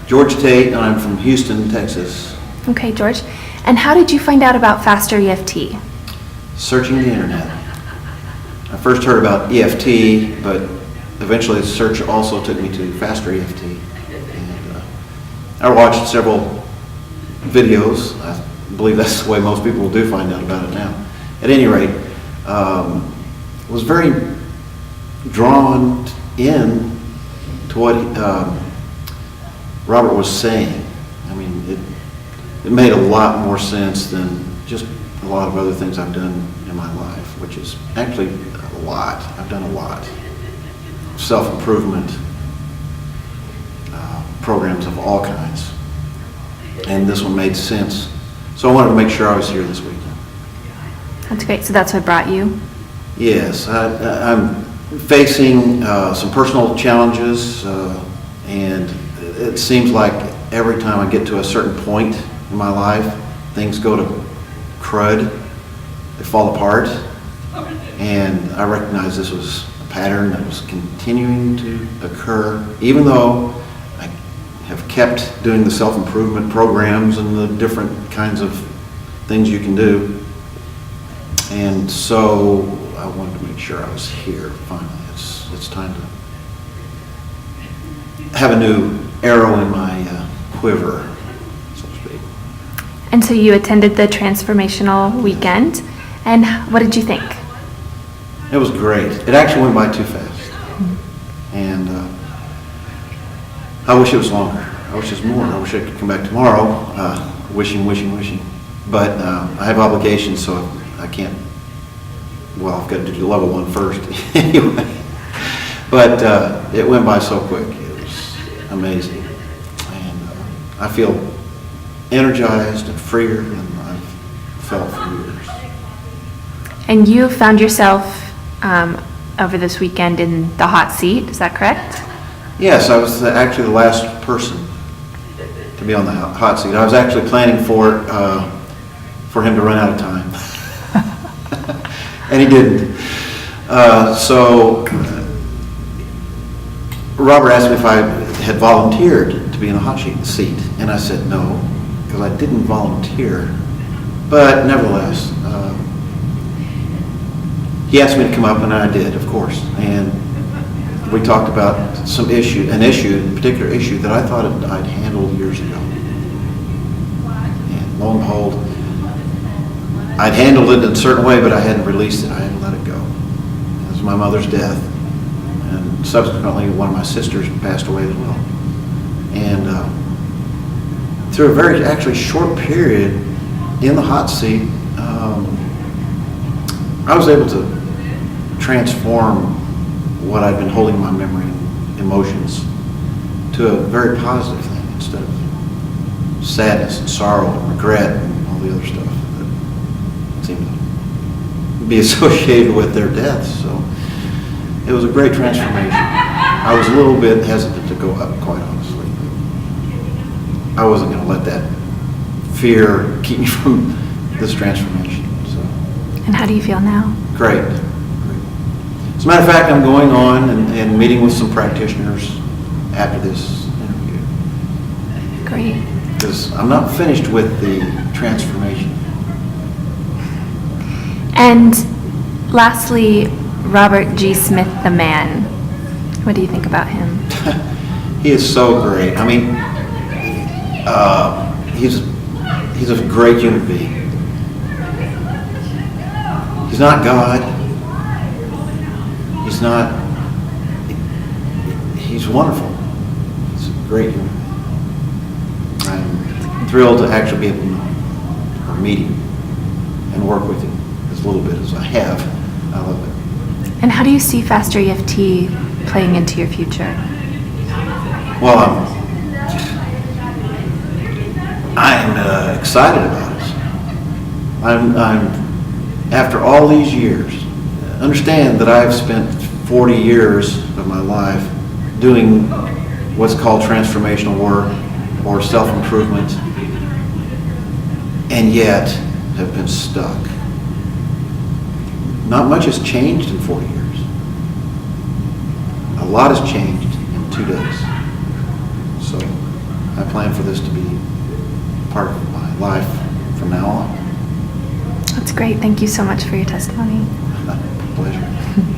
George Tate, and I'm from Houston, Texas. Okay, George. And how did you find out about FasterEFT? Searching the internet. I first heard about EFT, but eventually the search also took me to FasterEFT. And I watched several videos. I believe that's the way most people do find out about it now. At any rate, was very drawn in to what Robert was saying. I mean, it made a lot more sense than just a lot of other things I've done in my life, which is actually a lot. I've done a lot. Self-improvement programs of all kinds. And this one made sense. So I wanted to make sure I was here this weekend. That's great. So that's what brought you? Yes, I'm facing some personal challenges, and it seems like every time I get to a certain point in my life, things go to crud, they fall apart, and I recognize this was a pattern that was continuing to occur, even though I have kept doing the self-improvement programs and the different kinds of things you can do. And so I wanted to make sure I was here finally. It's time to have a new arrow in my quiver, so to speak. And so you attended the transformational weekend, and what did you think? It was great. It actually went by too fast. And I wish it was longer. I wish it was more. I wish I could come back tomorrow, wishing. But I have obligations, so I can't. Well, I've got to do level 1 first anyway. But it went by so quick. It was amazing. And I feel energized and freer than I've felt for years. And you found yourself over this weekend in the hot seat, is that correct? Yes, I was actually the last person to be on the hot seat. I was actually planning for him to run out of time. And he didn't. So Robert asked me if I had volunteered to be in the hot seat, and I said no, because I didn't volunteer. But nevertheless, he asked me to come up, and I did, of course. And we talked about a particular issue that I thought I'd handled years ago. And lo and behold, I'd handled it in a certain way, but I hadn't released it. I hadn't let it go. It was my mother's death. And subsequently, one of my sisters passed away as well. And through a very actually short period in the hot seat, I was able to transform what I'd been holding in my memory and emotions to a very positive thing instead of sadness and sorrow and regret and all the other stuff that seemed to be associated with their deaths. So it was a great transformation. I was a little bit hesitant to go up, quite honestly. I wasn't going to let that fear keep me from this transformation. So. And how do you feel now? Great. As a matter of fact, I'm going on and meeting with some practitioners after this interview. Great. Because I'm not finished with the transformation. And lastly, Robert G. Smith, the man. What do you think about him? He is so great. I mean, he's a great human being. He's not God. He's wonderful. He's a great human being. I'm thrilled to actually be able to meet him and work with him as little bit as I have. I love it. And how do you see FasterEFT playing into your future? Well, I'm excited about it. I'm after all these years, understand that I've spent 40 years of my life doing what's called transformational work or self-improvement, and yet have been stuck. Not much has changed in 40 years. A lot has changed in 2 days. So I plan for this to be part of my life from now on. That's great. Thank you so much for your testimony. Pleasure.